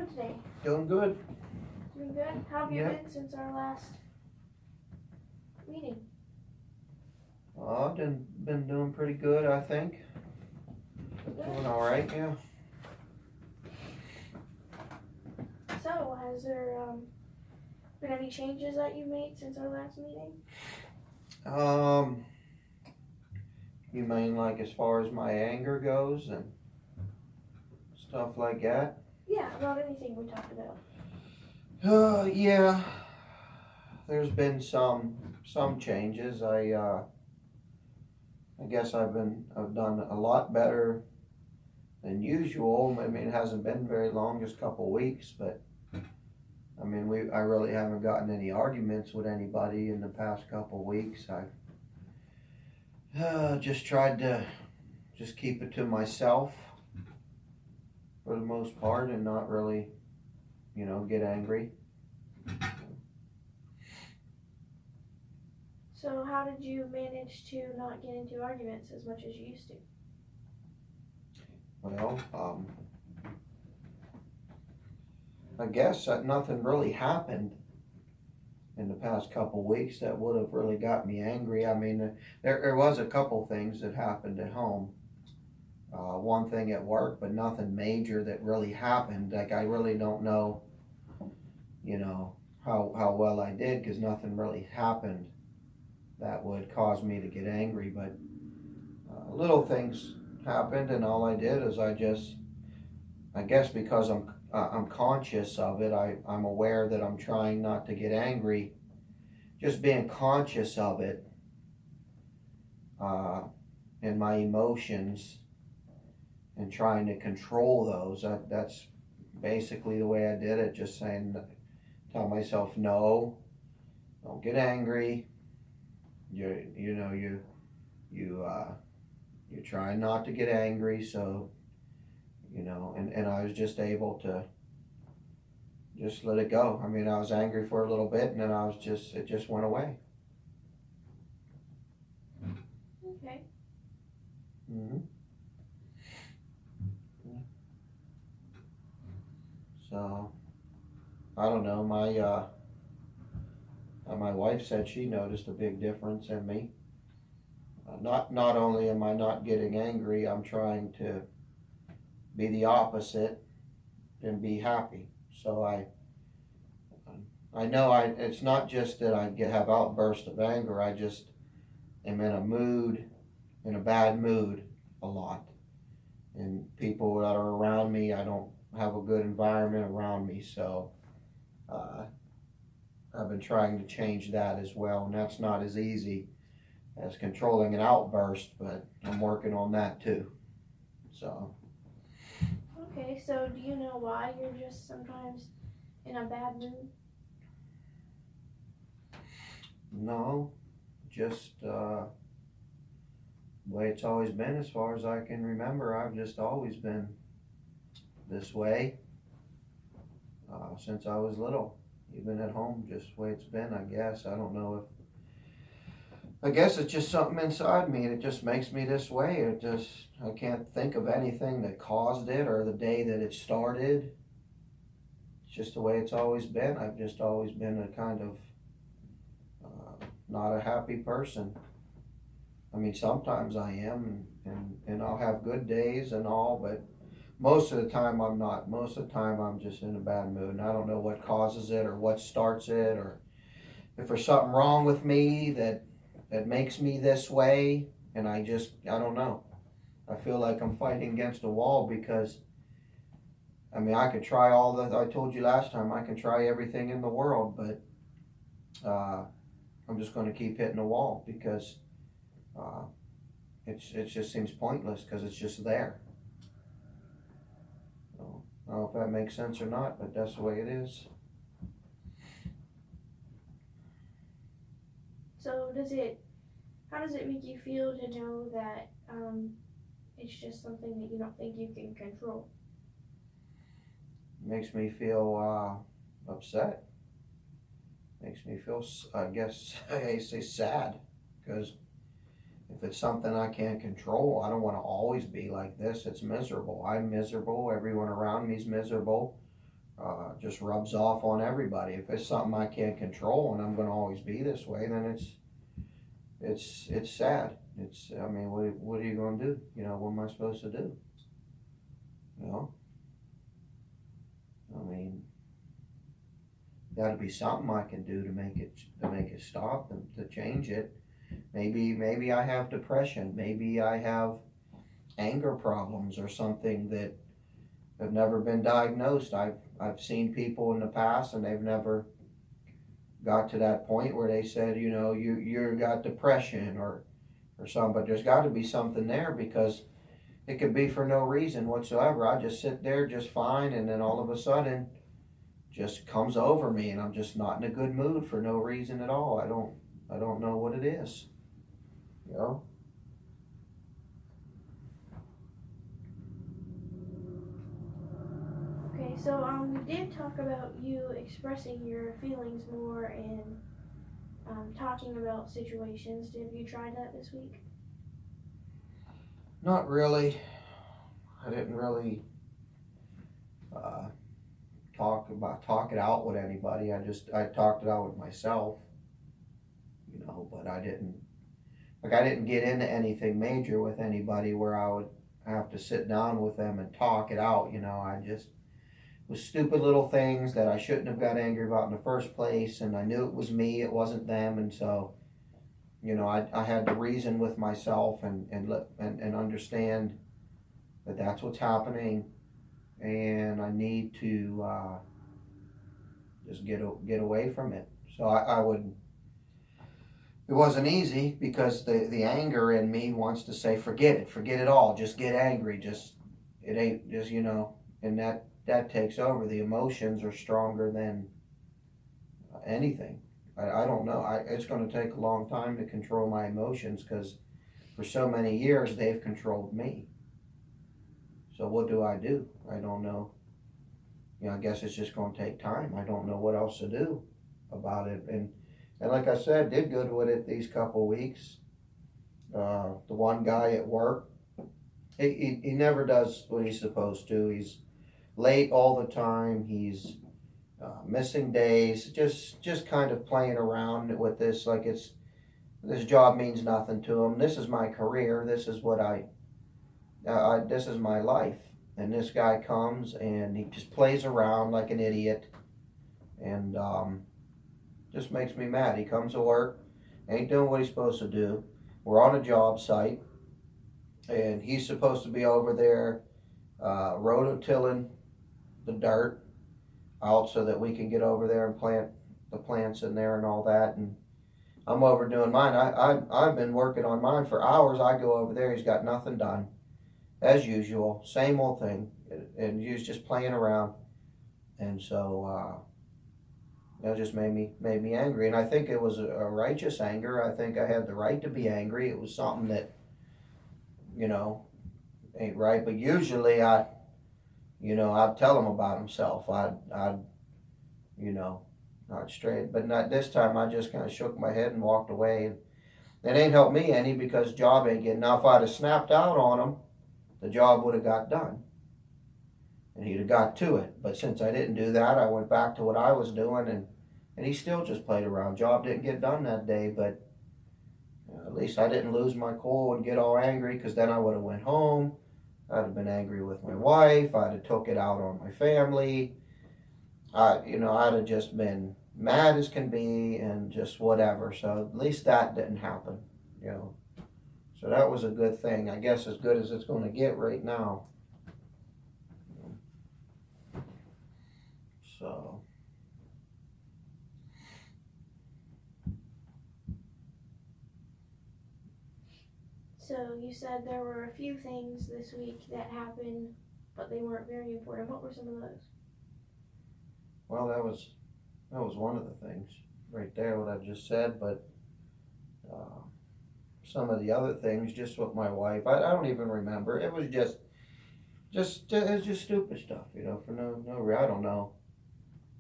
today? Doing good. Doing good? How have you Yeah. been since our last meeting? I've been doing pretty good, I think. Doing all right, yeah. So, has there been any changes that you made since our last meeting? You mean like as far as my anger goes and stuff like that? Yeah, about anything we talked about. Yeah. There's been some changes. I guess I've done a lot better than usual. I mean, it hasn't been very long, just a couple weeks, but I mean, I really haven't gotten any arguments with anybody in the past couple weeks. I've just tried to just keep it to myself for the most part and not really, get angry. So, how did you manage to not get into arguments as much as you used to? Well, I guess that nothing really happened in the past couple weeks that would have really got me angry. I mean, there was a couple things that happened at home. One thing at work, but nothing major that really happened. Like, I really don't know, how well I did, because nothing really happened that would cause me to get angry. But little things happened, and all I did is I guess because I'm conscious of it, I'm aware that I'm trying not to get angry. Just being conscious of it, and my emotions, and trying to control those. That's basically the way I did it. Just tell myself, no, don't get angry. You're trying not to get angry. So, and I was just able to just let it go. I mean, I was angry for a little bit, and then it just went away. Okay. So, I don't know. My wife said she noticed a big difference in me. Not only am I not getting angry, I'm trying to be the opposite and be happy. So I know it's not just that I have outbursts of anger. I just am in a bad mood a lot. And people that are around me, I don't have a good environment around me. So I've been trying to change that as well. And that's not as easy as controlling an outburst, but I'm working on that too. So. Okay, so do you know why you're just sometimes in a bad mood? No, just the way it's always been as far as I can remember. I've just always been this way since I was little, even at home, just the way it's been, I guess. I don't know I guess it's just something inside me. It just makes me this way. I can't think of anything that caused it or the day that it started. It's just the way it's always been. I've just always been a kind of not a happy person. I mean, sometimes I am, and I'll have good days and all, but most of the time I'm not. Most of the time I'm just in a bad mood, and I don't know what causes it or what starts it, or if there's something wrong with me that makes me this way, and I don't know. I feel like I'm fighting against a wall because, I mean, I could try I told you last time, I can try everything in the world, but I'm just going to keep hitting the wall because it just seems pointless because it's just there. So, I don't know if that makes sense or not, but that's the way it is. So how does it make you feel to know that it's just something that you don't think you can control? It makes me feel upset. Makes me feel, I guess, I say sad, because if it's something I can't control, I don't want to always be like this. It's miserable. I'm miserable. Everyone around me is miserable. just rubs off on everybody. If it's something I can't control and I'm going to always be this way, then it's sad. I mean, what are you going to do? You know, what am I supposed to do? You know, I mean, got to be something I can do to make it stop, to change it. Maybe I have depression. Maybe I have anger problems or something that have never been diagnosed. I've seen people in the past and they've never got to that point where they said, you know, you got depression or something. But there's got to be something there, because it could be for no reason whatsoever. I just sit there just fine, and then all of a sudden just comes over me and I'm just not in a good mood for no reason at all. I don't know what it is. You know? Okay, so we did talk about you expressing your feelings more and talking about situations. Have you tried that this week? Not really. I didn't really uh, talk it out with anybody. I talked it out with myself, you know. But I didn't get into anything major with anybody where I would have to sit down with them and talk it out. You know, I just was stupid little things that I shouldn't have got angry about in the first place, and I knew it was me, it wasn't them, and so, you know, I had to reason with myself and understand that that's what's happening, and I need to just get away from it. So I would. It wasn't easy, because the anger in me wants to say, forget it all, just get angry, just it ain't just, you know, and that takes over. The emotions are stronger than anything. I don't know. It's going to take a long time to control my emotions, because for so many years they've controlled me. So what do? I don't know. You know, I guess it's just going to take time. I don't know what else to do about it. And like I said, did good with it these couple weeks. The one guy at work, he never does what he's supposed to. He's late all the time. He's missing days. Just kind of playing around with this, like this job means nothing to him. This is my career. This is what this is my life. And this guy comes and he just plays around like an idiot, and just makes me mad. He comes to work, ain't doing what he's supposed to do. We're on a job site, and he's supposed to be over there rototilling the dirt out so that we can get over there and plant the plants in there and all that. And I'm over doing mine. I've been working on mine for hours. I go over there, he's got nothing done, as usual, same old thing, and he was just playing around. And so that just made me angry, and I think it was a righteous anger. I think I had the right to be angry. It was something that, you know, ain't right. But usually I'd tell him about himself. I'd not straight, but not this time. I just kind of shook my head and walked away, and it ain't helped me any, because job ain't getting. Now if I'd have snapped out on him, the job would have got done, and he'd have got to it. But since I didn't do that, I went back to what I was doing, and he still just played around. Job didn't get done that day, but at least I didn't lose my cool and get all angry, because then I would have went home. I'd have been angry with my wife. I'd have took it out on my family. I'd have just been mad as can be and just whatever. So at least that didn't happen, you know. So that was a good thing. I guess as good as it's going to get right now. So. So you said there were a few things this week that happened, but they weren't very important. What were some of those? Well, that was one of the things right there, what I've just said. But some of the other things, just with my wife, I don't even remember. It was just stupid stuff, you know, for no I don't know.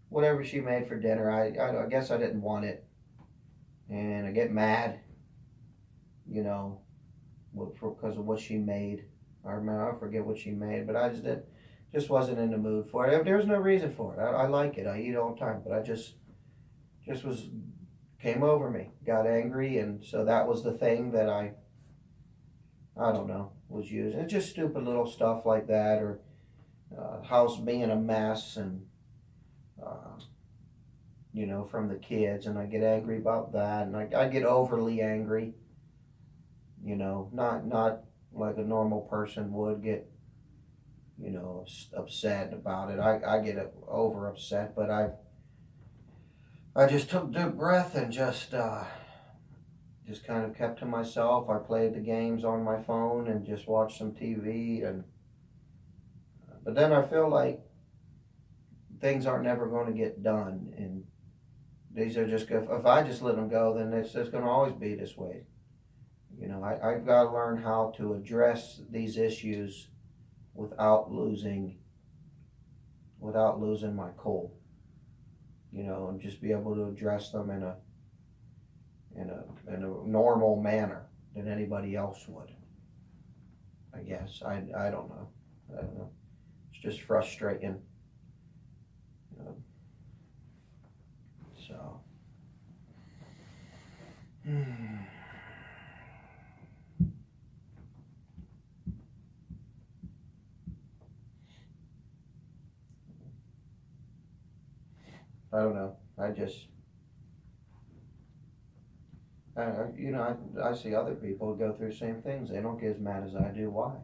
Whatever she made for dinner, I guess I didn't want it, and I get mad, you know, because of what she made. I forget what she made, but I just just wasn't in the mood for it. There's no reason for it. I like it. I eat all the time, but I just was came over me, got angry, and so that was the thing that I don't know was using. It's just stupid little stuff like that, or house being a mess, and uh, from the kids, and I get angry about that, and I get overly angry. Not like a normal person would get, upset about it. I get over upset, but I just took a deep breath and just kind of kept to myself. I played the games on my phone and just watched some TV, and but then I feel like things aren't never going to get done, and these are just if I just let them go, then it's just going to always be this way. I've got to learn how to address these issues without losing my cool. And just be able to address them in a normal manner than anybody else would. I guess I don't know. It's just frustrating. So. I don't know. I see other people go through the same things. They don't get as mad as I do. Why?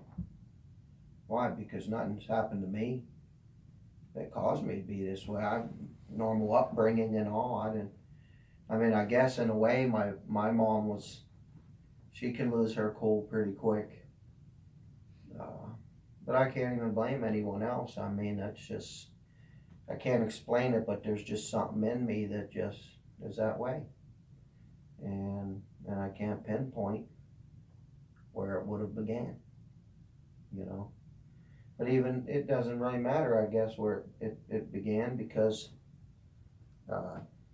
Why? Because nothing's happened to me that caused me to be this way. Normal upbringing and all. I guess in a way, my mom she can lose her cool pretty quick. But I can't even blame anyone else. That's just, I can't explain it, but there's just something in me that just is that way. And I can't pinpoint where it would have began, But even, it doesn't really matter, I guess, where it began, because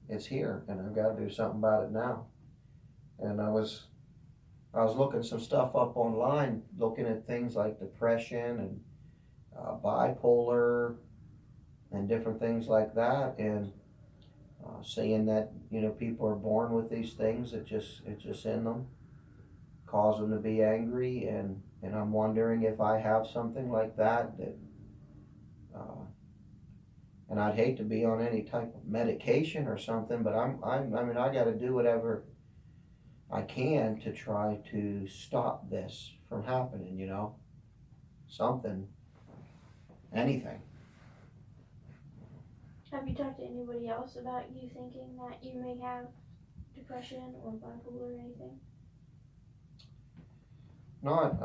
it's here, and I've got to do something about it now. And I was looking some stuff up online, looking at things like depression and bipolar and different things like that, and seeing that people are born with these things. It's just in them, cause them to be angry, and I'm wondering if I have something like that and I'd hate to be on any type of medication or something, but I got to do whatever I can to try to stop this from happening. Something, anything. Have you talked to anybody else about you thinking that you may have depression or bipolar or anything? Not,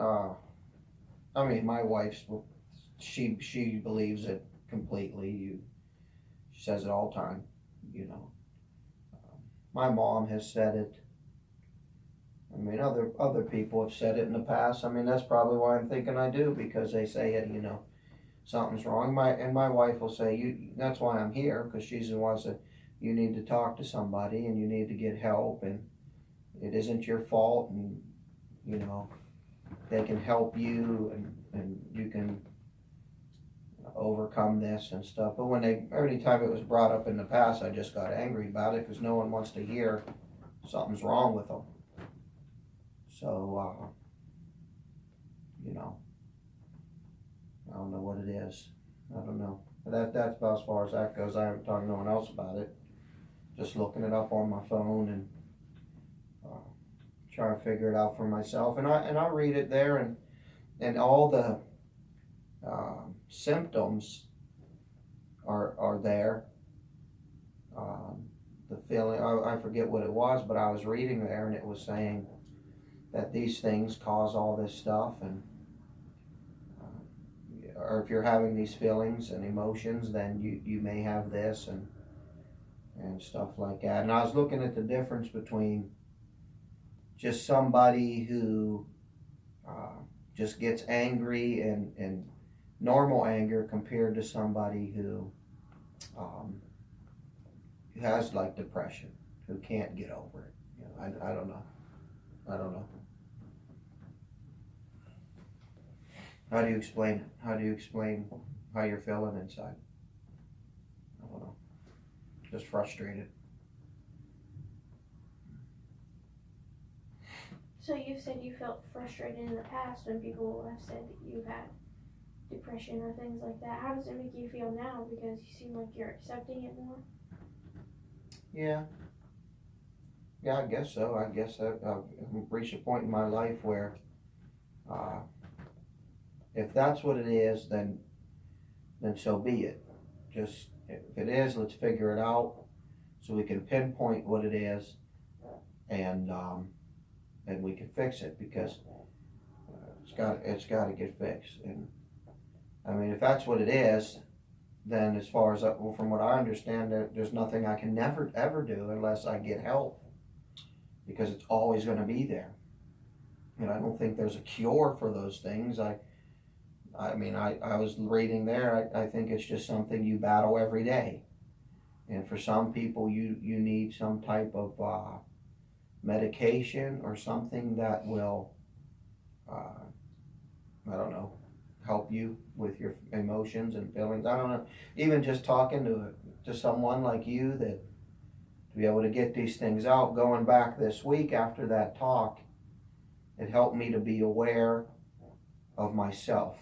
my wife's, she believes it completely. She says it all the time, My mom has said it. Other people have said it in the past. That's probably why I'm thinking I do, because they say it, something's wrong. My wife will say, that's why I'm here, because she's the one that you need to talk to somebody and you need to get help, and it isn't your fault, and they can help you, and you can overcome this and stuff. But every time it was brought up in the past, I just got angry about it, because no one wants to hear something's wrong with them. So, I don't know what it is. I don't know. But that's about as far as that goes. I haven't talked to no one else about it. Just looking it up on my phone and trying to figure it out for myself. And I read it there, and all the symptoms are there. The feeling, I forget what it was, but I was reading there, and it was saying that these things cause all this stuff, and or if you're having these feelings and emotions, then you may have this, and stuff like that. And I was looking at the difference between just somebody who just gets angry and normal anger, compared to somebody who has like depression, who can't get over it. I don't know. How do you explain it? How how you're feeling inside. I don't know. Just frustrated. So you said you felt frustrated in the past when people have said that you've had depression or things like that. How does it make you feel now? Because you seem like you're accepting it more. Yeah. Yeah, I guess so. I guess I've reached a point in my life where, uh, if that's what it is, then so be it. Just if it is, let's figure it out so we can pinpoint what it is, and we can fix it, because it's got to get fixed. And I mean, if that's what it is, then as far as well, from what I understand, there's nothing I can never ever do unless I get help, because it's always going to be there. And I don't think there's a cure for those things. I mean, I was reading there, I think it's just something you battle every day. And for some people, you need some type of medication or something that will, I don't know, help you with your emotions and feelings. I don't know. Even just talking to someone like you, that to be able to get these things out. Going back this week after that talk, it helped me to be aware of myself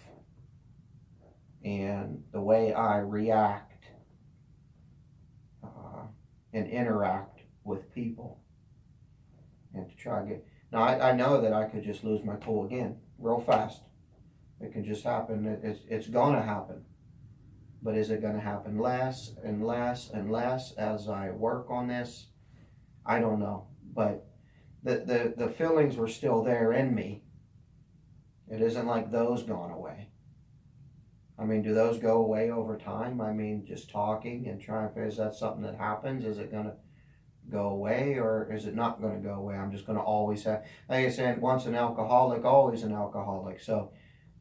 and the way I react and interact with people, and to try to get. Now I know that I could just lose my cool again real fast. It can just happen. It's gonna happen. But is it gonna happen less and less and less as I work on this? I don't know. But the feelings were still there in me. It isn't like those gone away. I mean, do those go away over time? I mean, just talking and trying to, is that something that happens? Is it gonna go away, or is it not gonna go away? I'm just gonna always have, like I said, once an alcoholic, always an alcoholic. So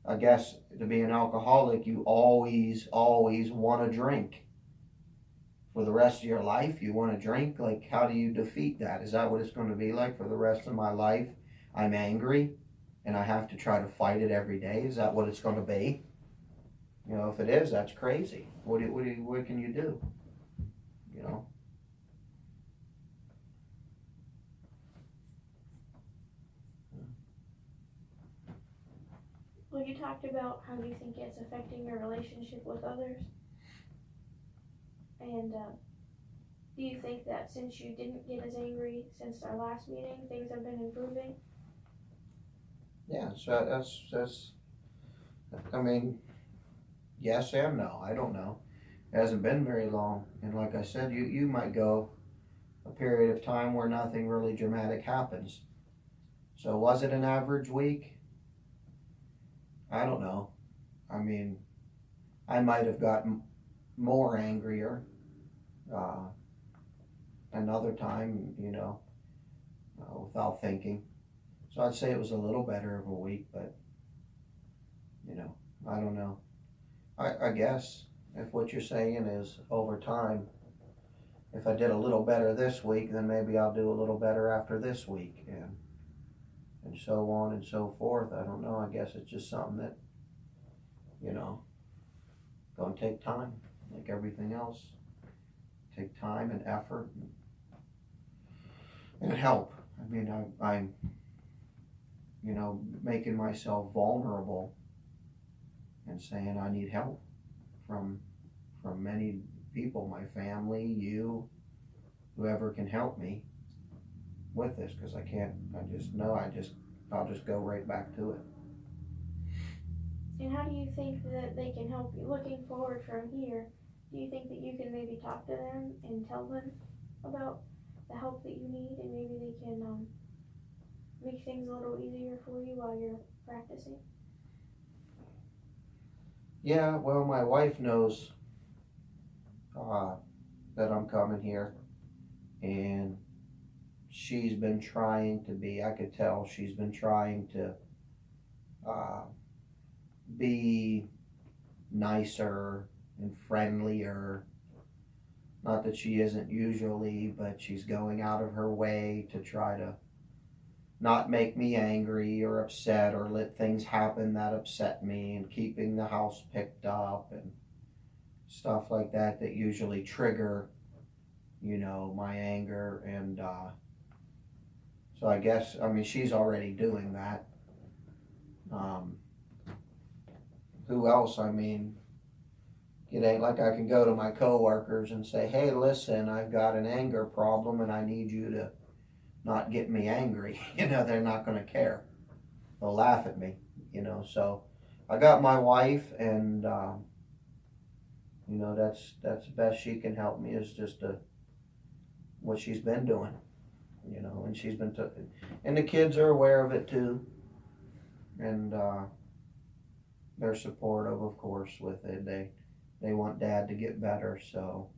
I guess to be an alcoholic, you always want to drink. For the rest of your life, you want to drink? Like, how do you defeat that? Is that what it's going to be like for the rest of my life? I'm angry and I have to try to fight it every day. Is that what it's going to be? You know, if it is, that's crazy. What can you do? You know? Well, you talked about how you think it's affecting your relationship with others. And do you think that since you didn't get as angry since our last meeting, things have been improving? Yeah, so that's. I mean, yes and no. I don't know. It hasn't been very long, and like I said, you might go a period of time where nothing really dramatic happens. So was it an average week? I don't know. I mean, I might have gotten more angrier another time, without thinking. So I'd say it was a little better of a week, but I don't know. I guess if what you're saying is over time, if I did a little better this week, then maybe I'll do a little better after this week, and so on and so forth. I don't know. I guess it's just something that, gonna take time, like everything else. Take time and effort and help. I mean, I'm making myself vulnerable and saying I need help from many people, my family, you, whoever can help me with this, because I'll just go right back to it. And how do you think that they can help you? Looking forward from here, do you think that you can maybe talk to them and tell them about the help that you need, and maybe they can make things a little easier for you while you're practicing? Yeah, well, my wife knows that I'm coming here, and she's been trying to be, I could tell she's been trying to be nicer and friendlier. Not that she isn't usually, but she's going out of her way to try to not make me angry or upset or let things happen that upset me, and keeping the house picked up, and stuff like that that usually trigger, my anger. And so I guess, I mean, she's already doing that. Who else? I mean, it ain't like I can go to my coworkers and say, hey, listen, I've got an anger problem and I need you to not get me angry. They're not going to care. They'll laugh at me, So I got my wife, and, that's the best she can help me is just what she's been doing, and she's been, and the kids are aware of it too. And, they're supportive, of course, with it. They want dad to get better, so,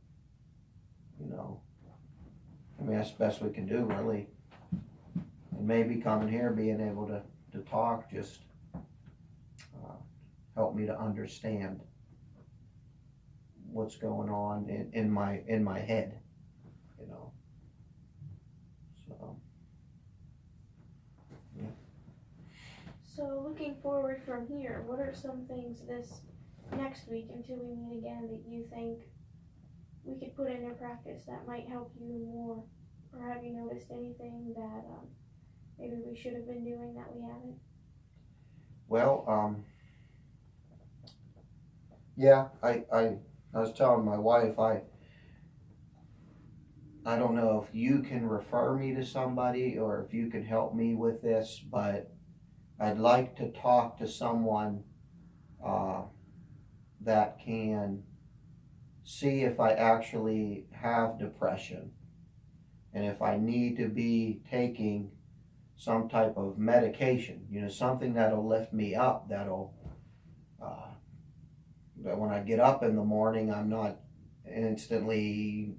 I mean, that's the best we can do, really. And maybe coming here, being able to talk, just help me to understand what's going on in my head, So, yeah. So looking forward from here, what are some things this next week until we meet again that you think we could put into practice that might help you more? Or have you noticed anything that maybe we should have been doing that we haven't? Well, yeah, I was telling my wife, I don't know if you can refer me to somebody or if you can help me with this, but I'd like to talk to someone that can see if I actually have depression and if I need to be taking some type of medication, something that'll lift me up, that'll, that when I get up in the morning, I'm not instantly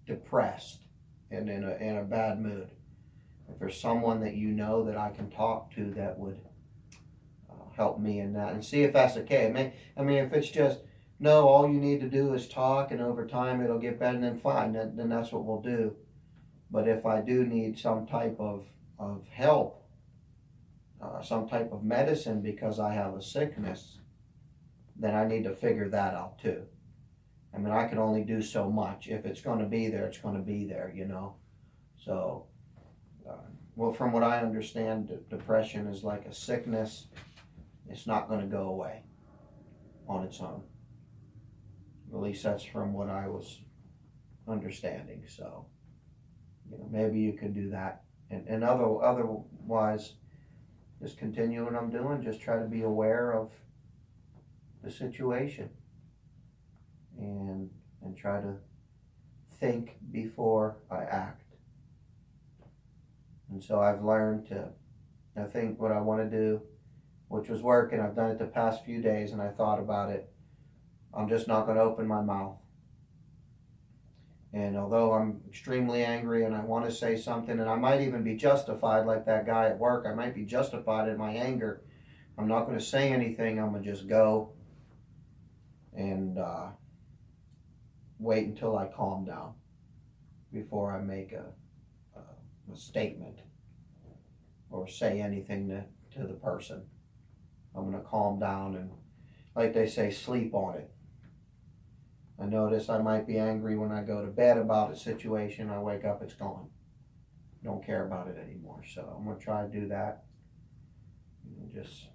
depressed and in a bad mood. If there's someone that that I can talk to that would help me in that, and see if that's okay. I mean, if it's just, no, all you need to do is talk, and over time it'll get better, then fine, then that's what we'll do. But if I do need some type of help, some type of medicine because I have a sickness, then I need to figure that out too. I mean, I can only do so much. If it's going to be there, it's going to be there, So, well, from what I understand, depression is like a sickness. It's not going to go away on its own. At least that's from what I was understanding. So, maybe you could do that. And otherwise, just continue what I'm doing. Just try to be aware of the situation and try to think before I act. And so I've learned I think what I want to do, which was working, I've done it the past few days and I thought about it, I'm just not going to open my mouth. And although I'm extremely angry and I want to say something, and I might even be justified like that guy at work, I might be justified in my anger, I'm not going to say anything. I'm going to just go and wait until I calm down before I make a statement or say anything to the person. I'm going to calm down and, like they say, sleep on it. I notice I might be angry when I go to bed about a situation. I wake up, it's gone. Don't care about it anymore. So I'm going to try to do that. Just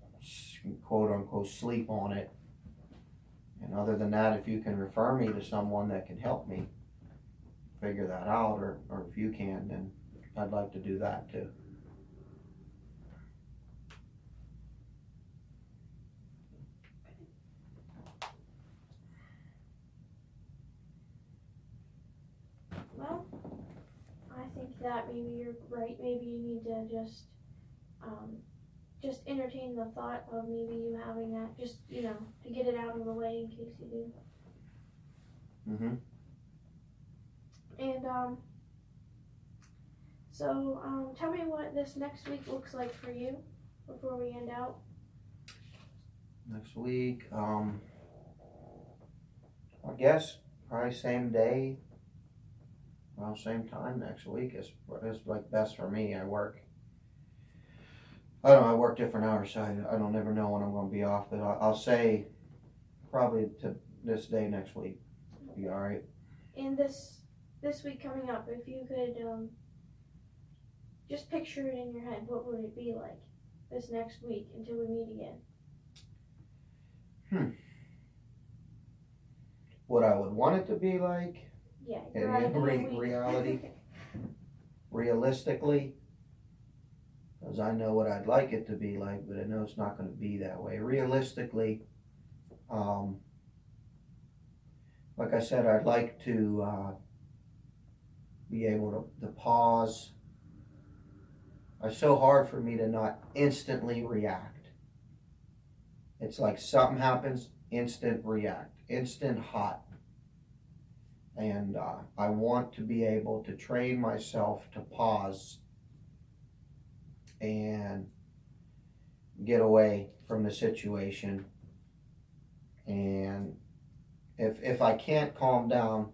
quote unquote sleep on it. And other than that, if you can refer me to someone that can help me figure that out, or if you can, then I'd like to do that too. Well, I think that maybe you're right. Maybe you need to just entertain the thought of maybe you having that, just, to get it out of the way in case you do. Mm-hmm. And, so, tell me what this next week looks like for you before we end out. Next week, I guess probably same day, well, same time next week is like best for me. I work different hours, so I don't ever know when I'm going to be off, but I'll say probably to this day next week. You alright? And this week coming up, if you could just picture it in your head, what would it be like this next week until we meet again? What I would want it to be like, Yeah, in your ideal week. reality, realistically, because I know what I'd like it to be like, but I know it's not going to be that way. Realistically, like I said, I'd like to be able to pause. It's so hard for me to not instantly react. It's like something happens, instant react, instant hot. And I want to be able to train myself to pause and get away from the situation. And if I can't calm down,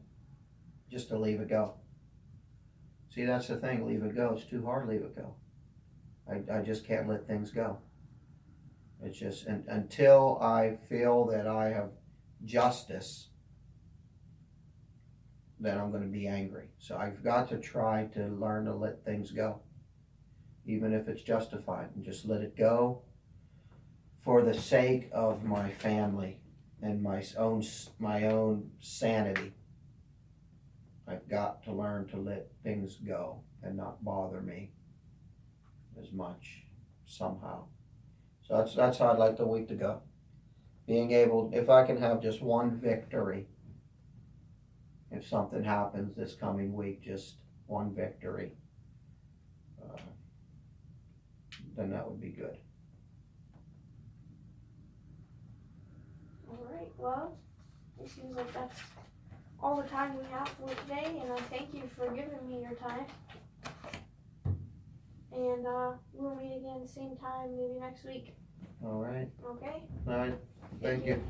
just to leave it go. See, that's the thing, leave it go. It's too hard to leave it go. I just can't let things go. It's just, until I feel that I have justice, then I'm going to be angry. So I've got to try to learn to let things go, even if it's justified, and just let it go for the sake of my family and my own sanity. I've got to learn to let things go and not bother me as much somehow. So that's how I'd like the week to go. Being able, if I can have just one victory, if something happens this coming week, just one victory, then that would be good. Alright, well, it seems like that's all the time we have for today, and I thank you for giving me your time. And we'll meet again same time, maybe next week. All right. Okay? All right. Thank you.